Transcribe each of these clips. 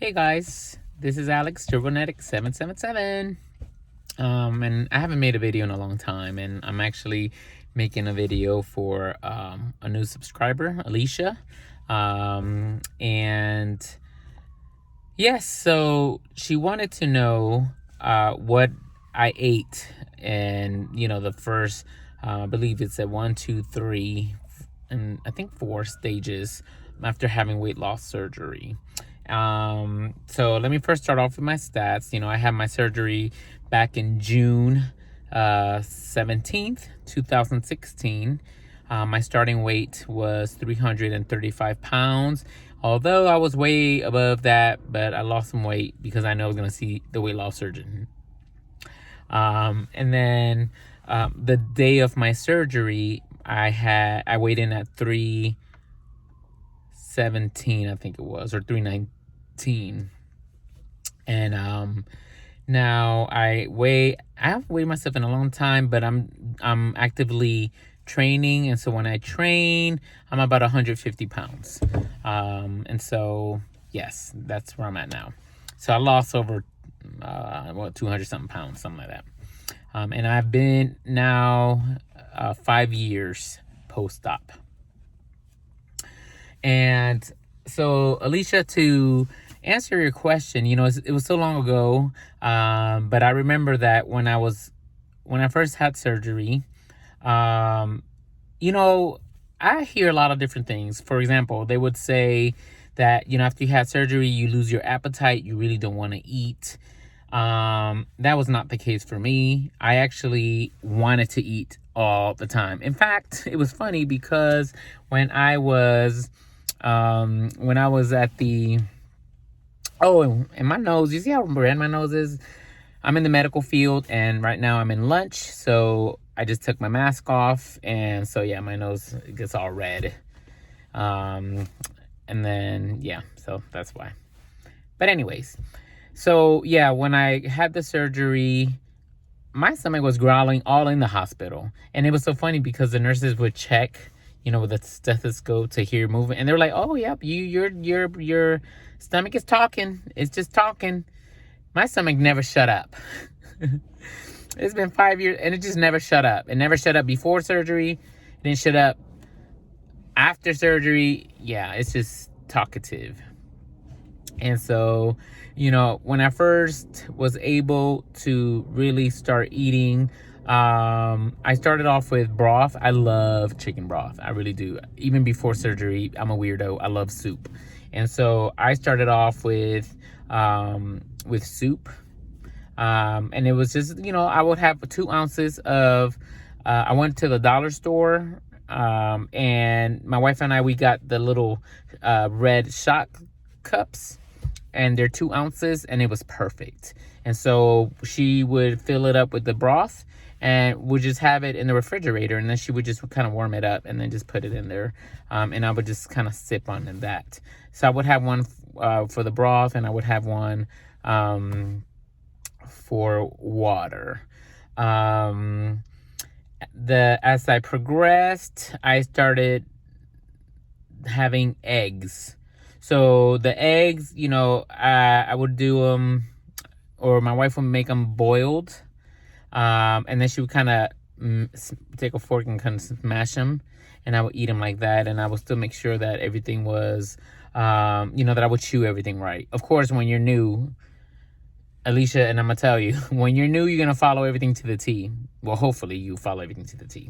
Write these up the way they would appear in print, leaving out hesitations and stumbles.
Hey guys, this is Alex Turbonetic 777. And I haven't made a video in a long time, and I'm actually making a video for a new subscriber, Alicia. And yes, so she wanted to know what I ate, and the first, I believe it's at 1, 2, 3, and I think 4 stages after having weight loss surgery. So let me first start off with my stats. I had my surgery back in June 17th, 2016. My starting weight was 335 pounds. Although I was way above that, but I lost some weight because I know I was going to see the weight loss surgeon. And then the day of my surgery, I weighed in at 317, I think it was, or 319. And now I haven't weighed myself in a long time, but I'm actively training, and so when I train, I'm about 150 pounds. And so yes, that's where I'm at now. So I lost over 200 something pounds, something like that. And I've been now 5 years post-op. And so, Alicia, to answer your question, it was so long ago, but I remember that when I first had surgery, I hear a lot of different things. For example, they would say that, after you had surgery, you lose your appetite, you really don't want to eat. That was not the case for me. I actually wanted to eat all the time. In fact, it was funny because when I was at the, and my nose, you see how red my nose is? I'm in the medical field, and right now I'm in lunch, so I just took my mask off, and so yeah, my nose gets all red. And then, yeah, so that's why. But anyways, so yeah, when I had the surgery, my stomach was growling all in the hospital. And it was so funny because the nurses would check, with a stethoscope to hear movement. And they were like, oh, yep, your stomach is talking. It's just talking. My stomach never shut up. It's been 5 years, and it just never shut up. It never shut up before surgery. It didn't shut up after surgery. Yeah, it's just talkative. And so, when I first was able to really start eating, I started off with broth. I love chicken broth. I really do. Even before surgery, I'm a weirdo. I love soup. And so I started off with soup. And it was just, I would have 2 ounces of, I went to the dollar store, and my wife and I, we got the little red shot cups, and they're 2 ounces, and it was perfect. And so she would fill it up with the broth and would just have it in the refrigerator, and then she would just kind of warm it up and then just put it in there. And I would just kind of sip on that. So I would have one for the broth, and I would have one for water. As I progressed, I started having eggs. So the eggs, I would do them, or my wife would make them boiled. And then she would kind of take a fork and kind of smash them, and I would eat them like that. And I would still make sure that everything was, that I would chew everything right. Of course, when you're new, Alicia, and I'm going to tell you, when you're new, you're going to follow everything to the T. Well, hopefully you follow everything to the T.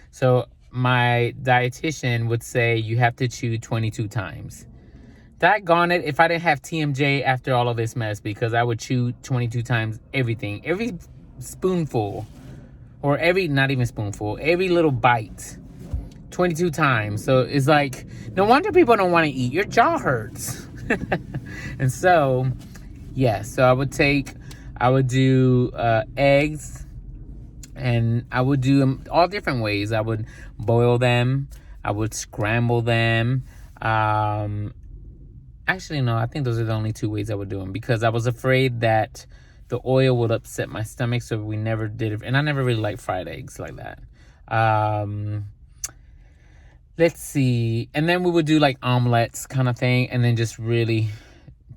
So my dietitian would say you have to chew 22 times. Daggone it, if I didn't have TMJ after all of this mess, because I would chew 22 times everything. Every spoonful, or not even spoonful, every little bite. 22 times. So it's like, no wonder people don't want to eat. Your jaw hurts. And so, yeah, so I would do eggs, and I would do them all different ways. I would boil them. I would scramble them. Actually, no, I think those are the only 2 ways I would do them, because I was afraid that the oil would upset my stomach, so we never did it. And I never really liked fried eggs like that. Let's see. And then we would do like omelets kind of thing, and then just really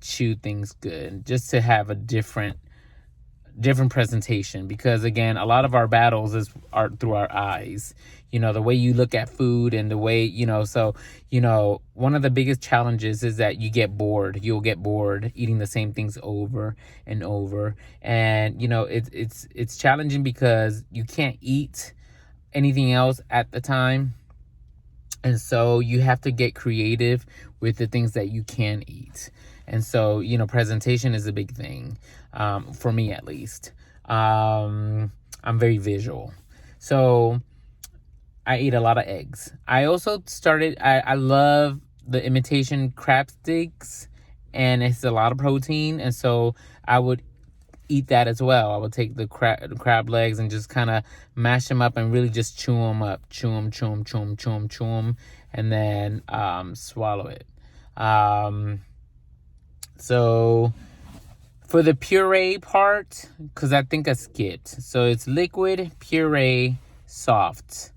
chew things good, just to have a different presentation, because again, a lot of our battles are through our eyes. The way you look at food, and the way, so one of the biggest challenges is that you'll get bored eating the same things over and over. And it's challenging because you can't eat anything else at the time, and so you have to get creative with the things that you can eat. And so, presentation is a big thing, for me at least. I'm very visual. So I eat a lot of eggs. I also I love the imitation crab sticks, and it's a lot of protein. And so I would eat that as well. I would take the crab legs and just kind of mash them up and really just chew them up. Chew them, and then swallow it. So for the puree part, because I think I skipped. So it's liquid, puree, soft.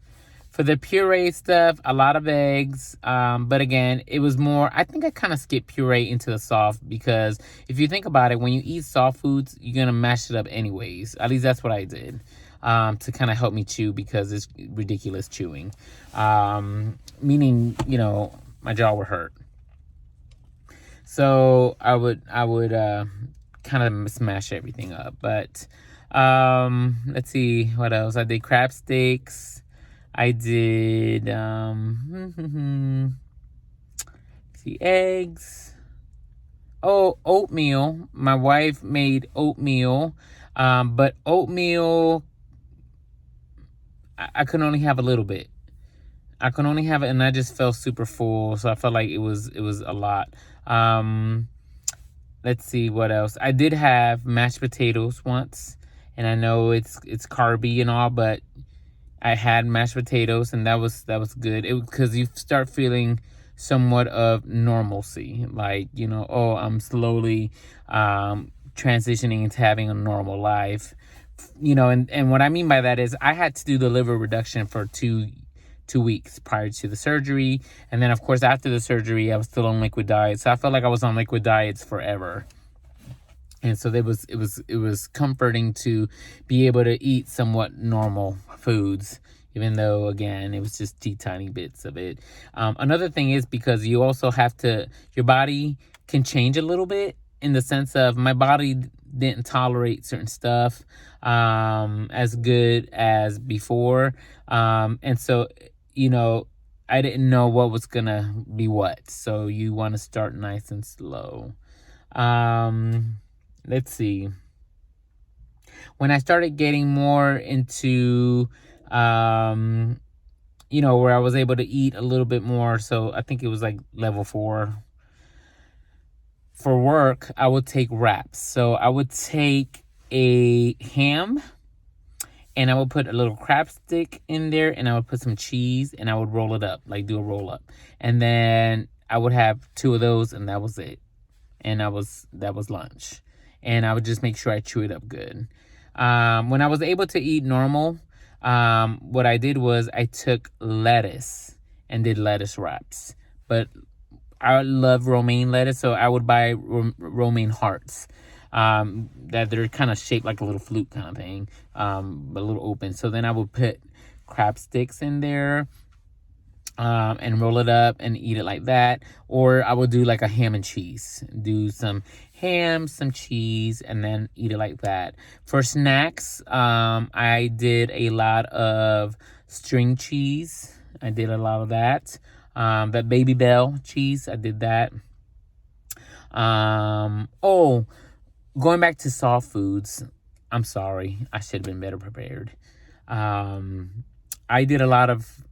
For the puree stuff, a lot of eggs. But again, it was more, I think I kind of skipped puree into the soft, because if you think about it, when you eat soft foods, you're going to mash it up anyways. At least that's what I did, to kind of help me chew, because it's ridiculous chewing. Meaning, my jaw would hurt. So I would kind of smash everything up. But let's see what else. I did crab steaks. I did see, eggs. Oh, oatmeal. My wife made oatmeal. But oatmeal, I could only have a little bit. I could only have it, and I just felt super full, so I felt like it was a lot. Let's see what else. I did have mashed potatoes once, and I know it's carby and all, but I had mashed potatoes, and that was good. Because you start feeling somewhat of normalcy, like, I'm slowly transitioning into having a normal life. And what I mean by that is I had to do the liver reduction for 2 weeks prior to the surgery. And then, of course, after the surgery, I was still on liquid diets. So I felt like I was on liquid diets forever. And so it was comforting to be able to eat somewhat normal foods, even though, again, it was just tiny bits of it. Another thing is, because you also have to, your body can change a little bit, in the sense of, my body didn't tolerate certain stuff as good as before. And so, I didn't know what was going to be what. So you want to start nice and slow. Let's see. When I started getting more into, where I was able to eat a little bit more. So I think it was like level 4. For work, I would take wraps. So I would take a ham, and I would put a little crab stick in there, and I would put some cheese, and I would roll it up, like do a roll up. And then I would have 2 of those, and that was it. And that was lunch. And I would just make sure I chew it up good. When I was able to eat normal, what I did was I took lettuce and did lettuce wraps. But I love romaine lettuce, so I would buy romaine hearts. That they're kind of shaped like a little flute kind of thing, but a little open. So then I would put crab sticks in there, and roll it up and eat it like that. Or I would do like a ham and cheese. Do some ham, some cheese, and then eat it like that. For snacks, I did a lot of string cheese. I did a lot of that. That Baby Bell cheese, I did that. Going back to soft foods, I'm sorry, I should have been better prepared. I did a lot of,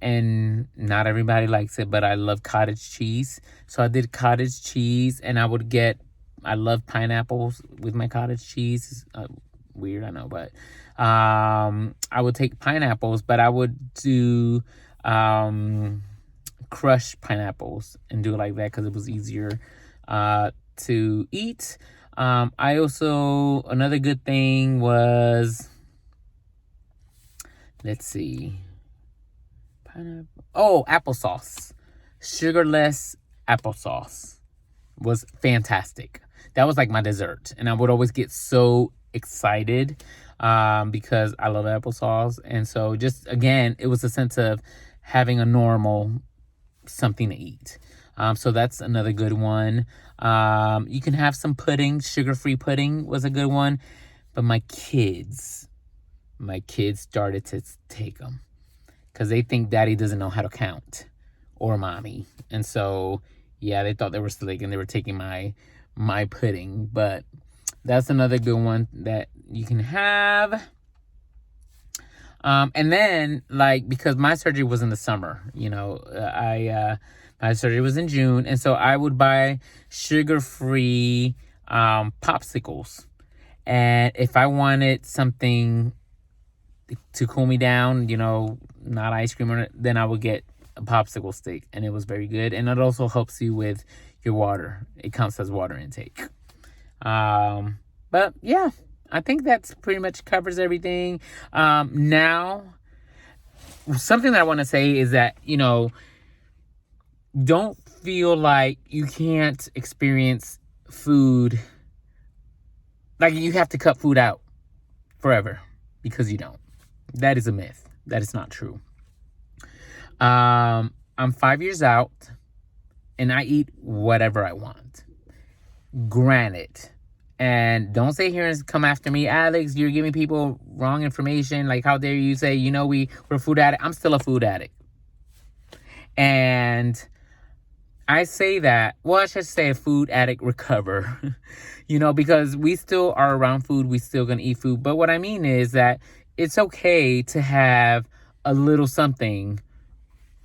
and not everybody likes it, but I love cottage cheese. So I did cottage cheese, and I love pineapples with my cottage cheese. Weird, I know, but I would take pineapples, but I would do crushed pineapples and do it like that, because it was easier to eat. I also, another good thing was, let's see, pineapple. Oh, applesauce. Sugarless applesauce. was fantastic. That was like my dessert. And I would always get so excited because I love applesauce. And so just, again, it was a sense of having a normal something to eat. So that's another good one. You can have some pudding. Sugar-free pudding was a good one. But my kids started to take them because they think daddy doesn't know how to count, or mommy. And so, yeah, they thought they were slick and they were taking my pudding. But that's another good one that you can have. And then, like, because my surgery was in the summer, my surgery was in June. And so I would buy sugar-free popsicles. And if I wanted something to cool me down, not ice cream, then I would get a popsicle stick. And it was very good. And it also helps you with your water. It counts as water intake. But yeah, I think that's pretty much covers everything. Now, something that I want to say is that, don't feel like you can't experience food. Like you have to cut food out forever, because you don't. That is a myth. That is not true. I'm 5 years out and I eat whatever I want. Granted, and don't sit here and come after me, Alex, you're giving people wrong information. Like, how dare you say, we're food addict. I'm still a food addict. And I say that, well, I should say a food addict recover, because we still are around food. We still going to eat food. But what I mean is that it's okay to have a little something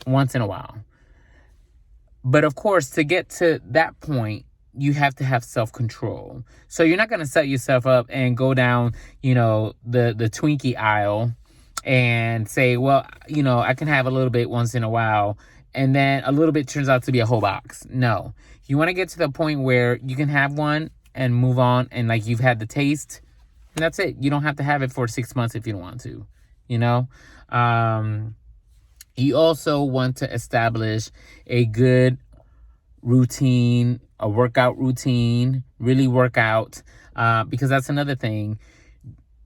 once in a while. But of course, to get to that point, you have to have self-control. So you're not going to set yourself up and go down, the Twinkie aisle and say, well, I can have a little bit once in a while. And then a little bit turns out to be a whole box. No, you want to get to the point where you can have one and move on. And like you've had the taste, and that's it. You don't have to have it for 6 months if you don't want to, You also want to establish a good routine, a workout routine, really work out, because that's another thing.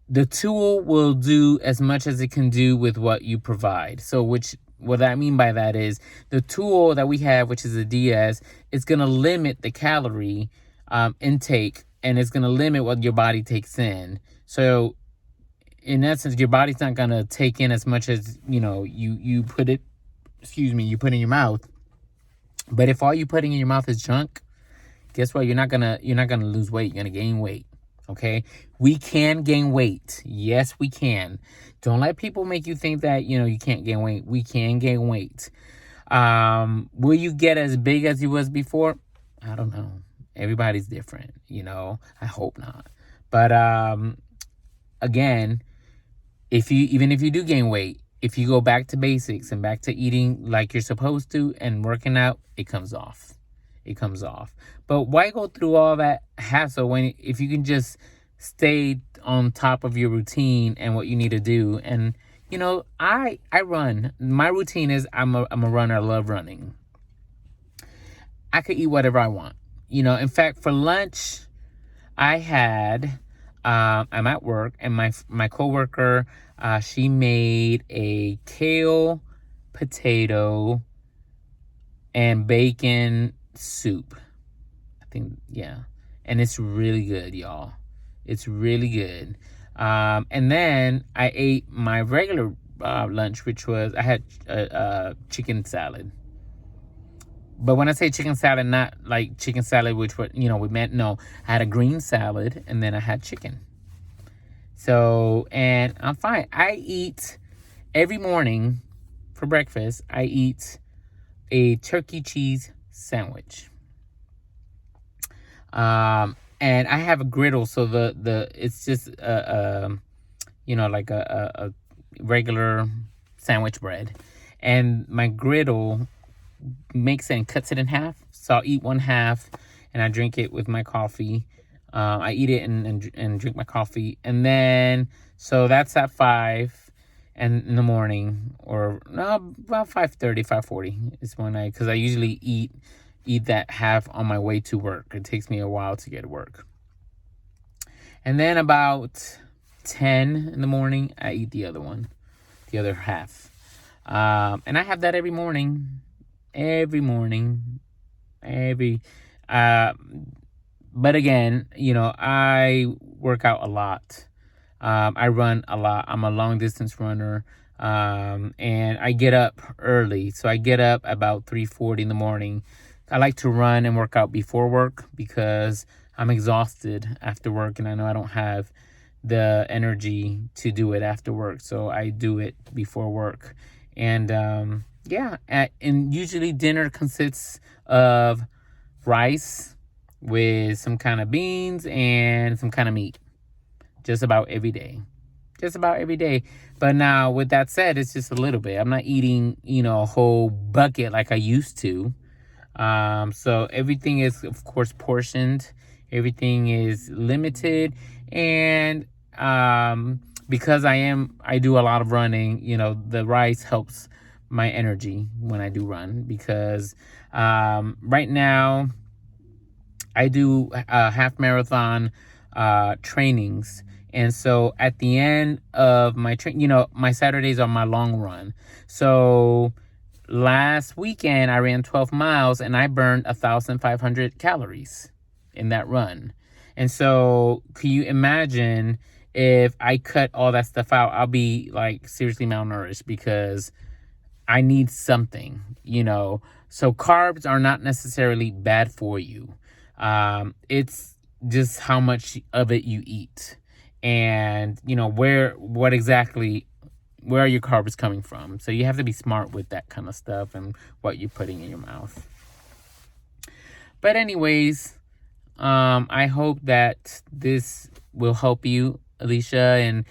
The tool will do as much as it can do with what you provide. So what I mean by that is the tool that we have, which is a DS, is going to limit the calorie intake, and it's going to limit what your body takes in. So in essence, your body's not going to take in as much as, you put in your mouth. But if all you putting in your mouth is junk, guess what? You're not gonna lose weight. You're gonna gain weight. Okay? We can gain weight. Yes, we can. Don't let people make you think that, you can't gain weight. We can gain weight. Will you get as big as you was before? I don't know. Everybody's different, I hope not. But again, even if you do gain weight, if you go back to basics and back to eating like you're supposed to and working out, it comes off. But why go through all that hassle if you can just stay on top of your routine and what you need to do? And, I run. My routine is I'm a runner. I love running. I could eat whatever I want. In fact, for lunch, I had, I'm at work, and my coworker, she made a kale, potato, and bacon soup. I think, yeah. And it's really good, y'all. It's really good. And then I ate my regular lunch, which was, I had chicken salad. But when I say chicken salad, not like chicken salad, which what we meant. No, I had a green salad, and then I had chicken. So, and I'm fine. I eat every morning for breakfast. I eat a turkey cheese sandwich. And I have a griddle, so it's just like a regular sandwich bread, and my griddle makes it and cuts it in half. So I'll eat one half, and I drink it with my coffee. I eat it and drink my coffee, and then so that's at 5 and in the morning, or no, about 5:30, 5:40 is when because I usually eat eat that half on my way to work. It takes me a while to get to work. And then about 10 in the morning, I eat the other one, the other half. And I have that every morning. But again, I work out a lot. I run a lot. I'm a long distance runner. And I get up early. So I get up about 3:40 in the morning. I like to run and work out before work because I'm exhausted after work and I know I don't have the energy to do it after work. So I do it before work. And and usually dinner consists of rice with some kind of beans and some kind of meat. Just about every day. But now, with that said, it's just a little bit. I'm not eating, a whole bucket like I used to. So everything is, of course, portioned. Everything is limited. And because I do a lot of running, the rice helps my energy when I do run. Because right now, I do half marathon trainings. And so at the end of my my Saturdays are my long run. So last weekend I ran 12 miles and I burned 1,500 calories in that run. And so can you imagine if I cut all that stuff out, I'll be like seriously malnourished because I need something, So carbs are not necessarily bad for you. It's just how much of it you eat. And, where are your carbs coming from? So you have to be smart with that kind of stuff and what you're putting in your mouth. But anyways, I hope that this will help you, Alicia, and,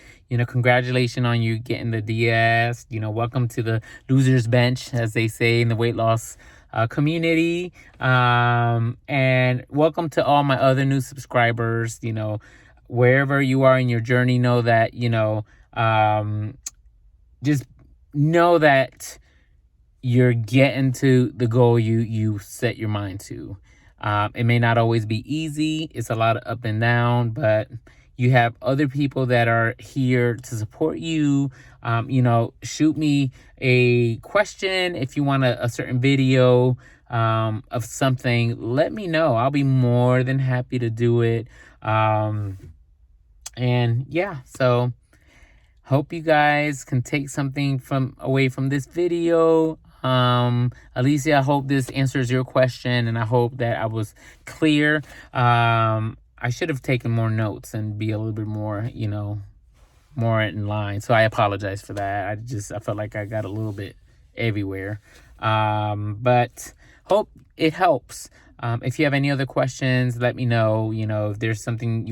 congratulations on you getting the DS. Welcome to the loser's bench, as they say in the weight loss community. And welcome to all my other new subscribers, wherever you are in your journey, know that, just know that you're getting to the goal you set your mind to. It may not always be easy. It's a lot of up and down, but you have other people that are here to support you. Shoot me a question if you want a certain video of something. Let me know. I'll be more than happy to do it. So hope you guys can take something away from this video. Alicia, I hope this answers your question, and I hope that I was clear. I should have taken more notes and be a little bit more, more in line. So I apologize for that. I felt like I got a little bit everywhere. But hope it helps. If you have any other questions, let me know. If there's something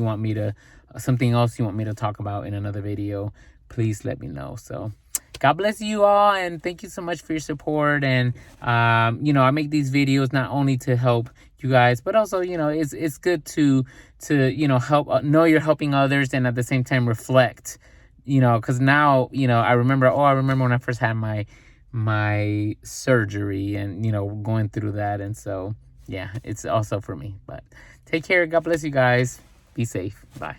something else you want me to talk about in another video, please let me know. So God bless you all, and thank you so much for your support. And I make these videos not only to help you guys, but also it's good to help know you're helping others, and at the same time reflect. Because now I remember when I first had my surgery and going through that, and so yeah, it's also for me. But take care. God bless you guys. Be safe. Bye.